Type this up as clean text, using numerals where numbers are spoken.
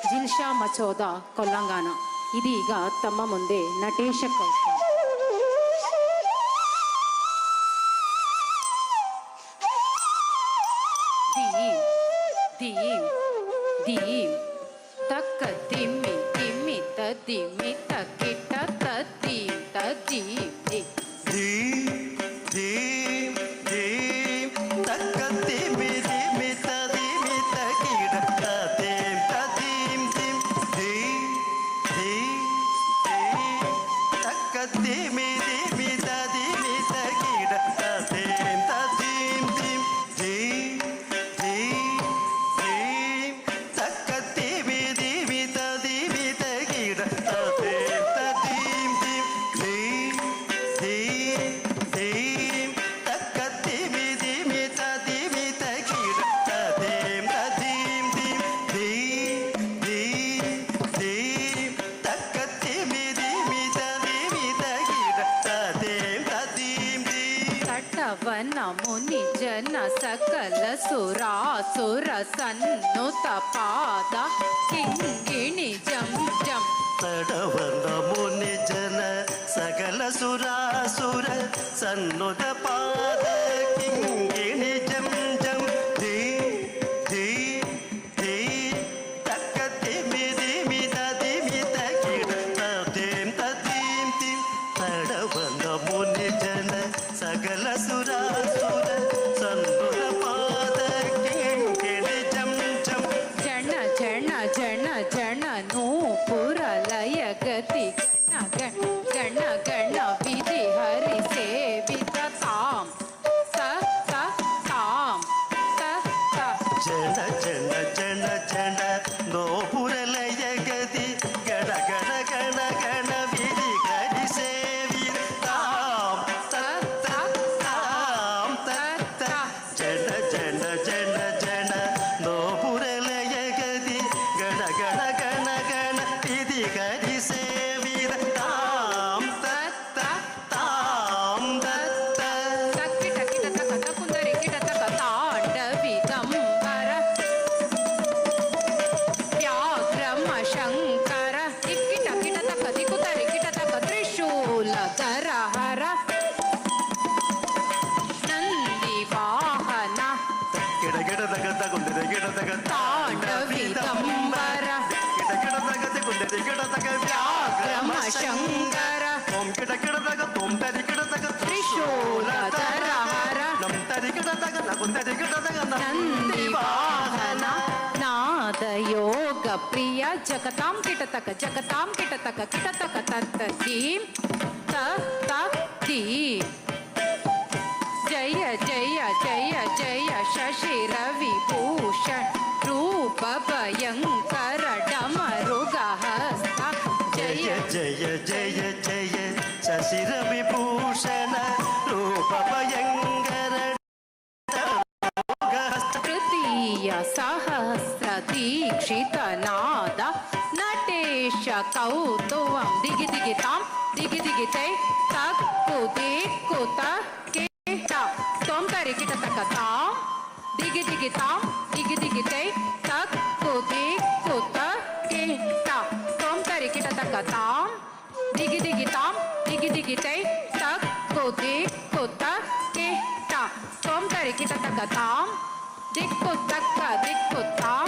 ಜಿಲ್ಶಾ ಮಚೋದ ಕೊಲ್ಲಂಗಾನ ಇದೀಗ ತಮ್ಮ ಮುಂದೆ ನಟೇಶ ಕೌಶಲ್. ದೀಮ್ ದೀಮ್ ತಕ್ಕ ದಿಮ್ಮಿ ದಿಮ್ಮಿ ತದ್ದಿಮ್ಮಿ ತಕ್ಕಿಟ್ಟ ತದ್ದೀಮ್ ತದ್ದೀಮ್ ವನ ಮುನಿ ಜನ ಸಕಲ ಸುರಾಸುರ ಸನ್ನುತ ಪಾದ ಕಿಂಗಿಣಿ ಜಂ ಜಂ. ತಡವನ ಮುನಿ ಜನ ಸಕಲ ಸುರಾಸುರ ಸನ್ನುತ ಪಾದ ಕಿಂಗಿಣಿ ಜಂ ಜಂ. ಧೀ ಧೀ ಧೀ ತಕ್ಕ ತಿಮಿ ದಿಮಿ ದಿಮಿ ತಕಿಡ ತದೇಂ ತದೀಂ ತಿಂ. ತಡವನ ಮುನಿ ಜನ ಸಕಲ ಸುರಾಸುರ ಸನ್ನುತ ಪಾದ ಕಿಂಗಿಣಿ ಜಂ ಜಂ. ಜನ ಜನ ಜನ ಜನ ನೂಪುರ ಲಯ ಗತಿ ಗಣ ಗಣ ಗಣ ವಿಧಿ ಹರಿ ಸೇವಿತ ತಾಂ ಸ ಸ ತಾಂ ಸ ಸ. ಜನ ಜನ ಜನ ಜನ ನೂಪುರ ಲಯ ಗತಿ ಗಣ ಗಣ ಗಣ ಗಣ ವಿಧಿ ಹರಿ ಸೇವಿತ ತಾಂ ಸ ಸ ತಾಂ ತ ತ. ಜನ ಜನ ಜನ ಜನ ನೂಪುರ ಲಯ ಗತಿ ಗಣ ಗಣ ಗಣ ಗಣ ವಿಧಿ ಹರಿ ಸೇವಿತ ತಾಂ ತ ತ ತಾಂ ತ ತ. ತಕ್ಕಿಟ ಕಿಟ ತಕ ತಕುಂದರಿ ಕಿಟ ತಕ ತಾಂಡವಿ ಗಂಬರ ವ್ಯಾಘ್ರಮ ಶಂಕರ ದಿಕ್ಕಿಟ ಕಿಟ ತಕ ದಿಕ್ಕುತರಿ ಕಿಟ ತಕ ತ್ರಿಶೂಲ ಧರ ಹರ ನಂದಿ ವಾಹನ ಗಿಡ ಗಿಡ ತಗ ತಗೊಂಡಿದೆ ಗಿಡ ತಗ ತಾಂಡವಿ ಗಂಬರ ಗಿಡ ಗಿಡ ತಗ ತಗೊಂಡಿದೆ ಗಿಡ ತಗ ವ್ಯಾಘ್ರಮ ಶಂಕರ ಓಂ ಗಿಡ ಗಿಡ ತಗ ತೊಂಬರಿ ಗಿಡ ತಗ ತ್ರಿಶೂಲ ಧರ ಹರ ನಮ್ ತರಿ ಗಿಡ ತಗ ನಗುಂದರಿ ಗಿಡ ತಗ ನಂದಿ ವಾಹನ ನಾದ ಯೋಗ ಪ್ರಿಯ ಜಗತಾಂ ಕಿಟತಕ ಜಗತಾಂ ಕಿಟತಕ ಕಿಟತಕ ತತ್ತ ದೀಂ ತ ತ ದೀಂ. ಜಯ ಜಯ ಜಯ ಜಯ ಶಶಿ ರವಿ ಭೂಷಣ್ ರೂಪ ಭಯಂಕರ ಡಮರುಗ ಹಸ್ತ. ಜಯ ಜಯ ಜಯ ಜಯ ಶಶಿರ ವಿಭೂಷಣ ರೂಪ ಭಯಂಕರ ತೃತೀಯ ಸಹಸ್ರ ದೀಕ್ಷಿತ ನಾದ ನಟೇಶ ಕೌತುವಂ ದಿಗಿ ದಿಗಿ ತಾಂ ದಿಗಿ ದಿಗಿ ತೈ ತಕ್ಕು ದಿಕ್ಕುತ ಕೇಟ ತೊಂತರಿ ಕಿಟ ತಕ ತಾಂ ದಿಗಿ ದಿಗಿ ತಾಂ ದಿಗಿ ದಿಗಿ ತೈ ತಕ್ಕು ದಿಕ್ಕುತ ಕೇಟ ತೊಂತರಿ ಕಿಟ ತಕ ತಾಂ ದಿಗಿ ದಿಗಿ ತಾಂ ದಿಗಿ ದಿಗಿ ತೈ ತಕ್ಕು ದಿಕ್ಕುತ ಕೇಟ ತೊಂತರಿ ಕಿಟ ತಕ ತಾಂ ದಿಕ್ಕು ತಕ್ಕ ದಿಕ್ಕು ತಾಂ